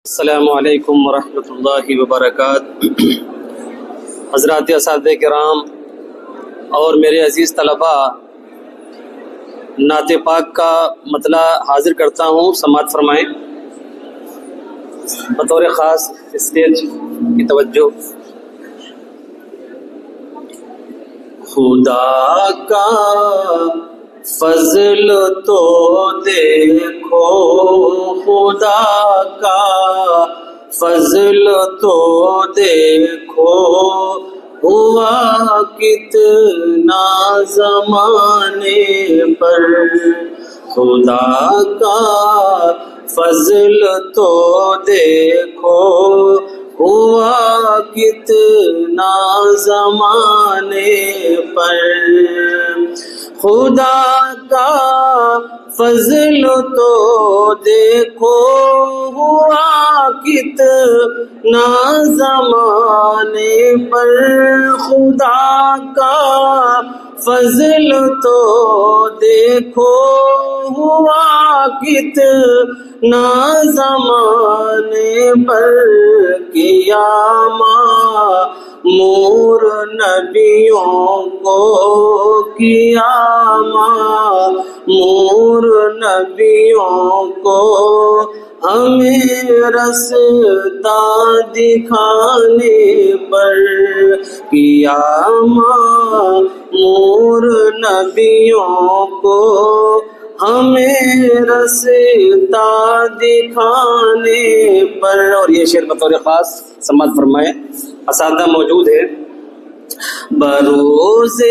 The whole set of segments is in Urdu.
السلام علیکم ورحمۃ اللہ وبرکاتہ۔ حضرات اساتذہ کرام اور میرے عزیز طلباء، نعت پاک کا مطلع حاضر کرتا ہوں، سماعت فرمائیں۔ بطور خاص اسٹیج کی توجہ۔ خدا کا فضل تو دیکھو، خدا کا فضل تو دیکھو، ہوا کتنا زمانے پر۔ خدا کا فضل تو دیکھو، ہوا کتنا زمانے پر۔ خدا کا فضل تو دیکھو، ہوا کتنا زمانے پر۔ خدا کا فضل تو دیکھو، ہوا کتنا زمانے پر۔ کیا مامور نبیوں کو، کیا مامور نبیوں کو، ہمیں رستہ دکھانے پر۔ کیا مامور نبیوں کو، ہمیں رستہ دکھانے پر۔ اور یہ شعر بطور خاص سماعت فرمائے، اساتذہ موجود ہے۔ بروز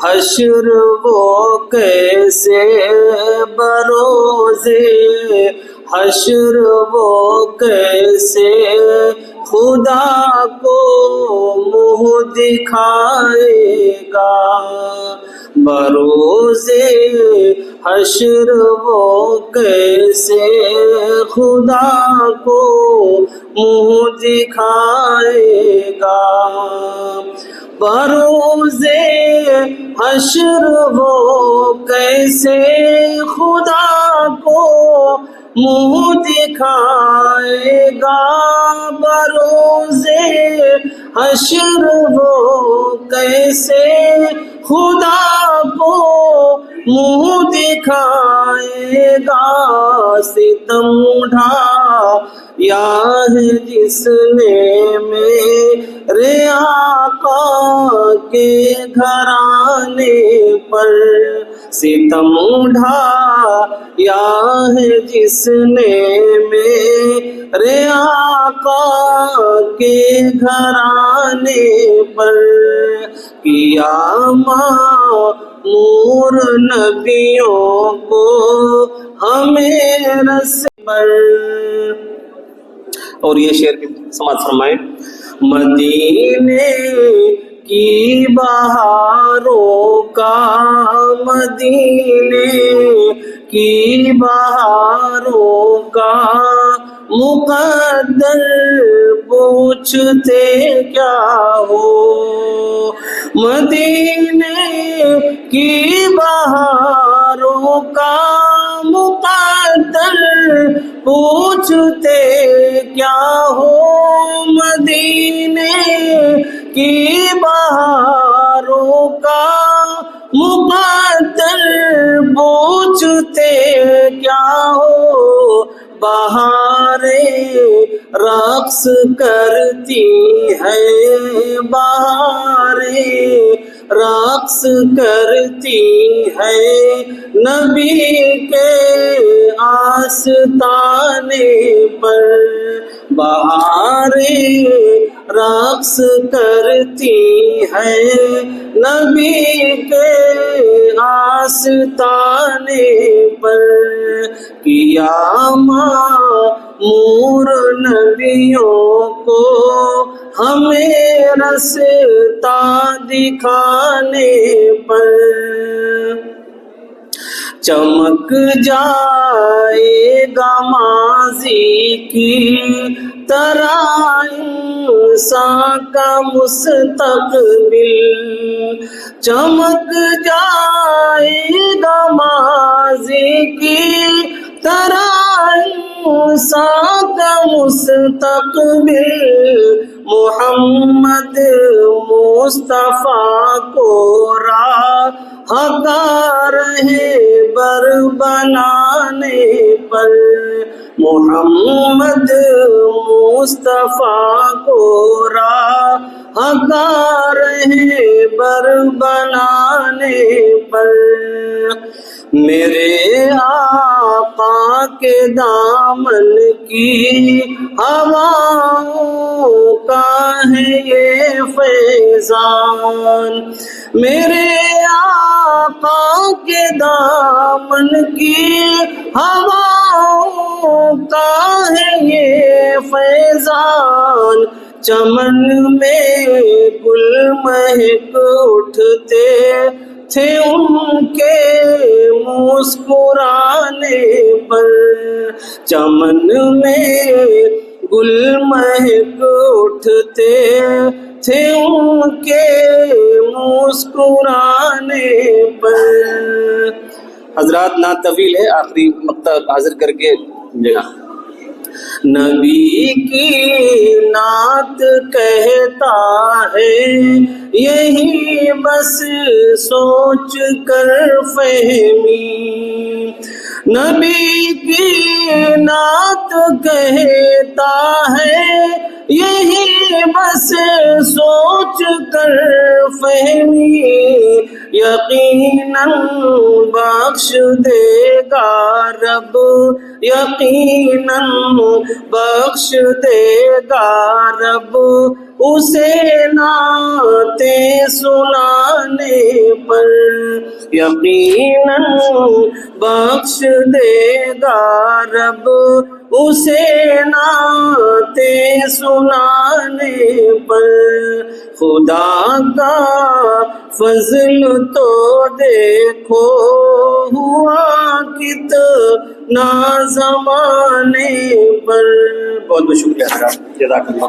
حشر وہ کیسے، بروز حشر وہ کیسے خدا کو منہ دکھائے گا۔ بروز حشر وہ کیسے خدا کو منہ دکھائے گا۔ بروز حشر وہ کیسے خدا کو منہ دکھائے گا۔ بروز حشر وہ کیسے خدا کو منہ دکھائے گا۔ ستم ڈھایا ہے جس نے میرے آقا کے گھرانے پر۔ ستم ڈھایا ہے جس نے میرے آقا کے گھرانے پر۔ کیا مامور نبیوں کو، ہمیں رس پر۔ اور یہ شعر کی سماعت فرمائیں۔ مدینے کی بہاروں کا، مدینے کی بہاروں کا مقدر پوچھتے کیا ہو۔ مدینے کی بہاروں کا مقدر پوچھتے کیا ہو۔ مدینے کی بہاروں کا مقدر پوچھتے کیا ہو۔ بہاریں رقص کرتی ہے، بہاریں رقص کرتی ہے نبی کے آستانے پر۔ بہاریں رقص کرتی ہے نبی کے آستانے پر۔ کیا مامور نبیوں کو، ہمیں رستہ دکھانے پر۔ چمک جائے گا ماضی کی طرح انسان کا مستقبل۔ چمک جائے گا ماضی کی طرح ساتھ مستقبل محمد مصطفیٰ کو راہ کا رہبر بنانے پر، محمد مصطفیٰ کو راہ کا رہبر بنانے پر، میرے آقا کے دامن کی ہواؤں کا ہے یہ فیضان، میرے آقا کے دامن کی ہواؤں کا ہے یہ فیضان، چمن میں گل مہک اٹھتے تھے ان کے مسکرانے پر، چمن میں گل مہک اٹھتے تھے ان کے مسکرانے پر۔ حضرات نعت طویل ہے، آخری مقطع حاضر کر کے جگہ۔ نبی کی نعت کہتا ہے یہی بس سوچ کر فہمی، نبی کی نعت کہتا ہے یہی بس سوچ کر فہمی، یقیناً بخش دے گا رب، یقیناً بخش دے گا رب اسے نعتیں سنانے پر، یقیناً بخش دے گا رب اسے نعتیں سنانے پر، خدا کا فضل تو دیکھو ہوا کتنا زمانے پر۔ بہت بہت شکریہ حضرات، جزاک اللہ۔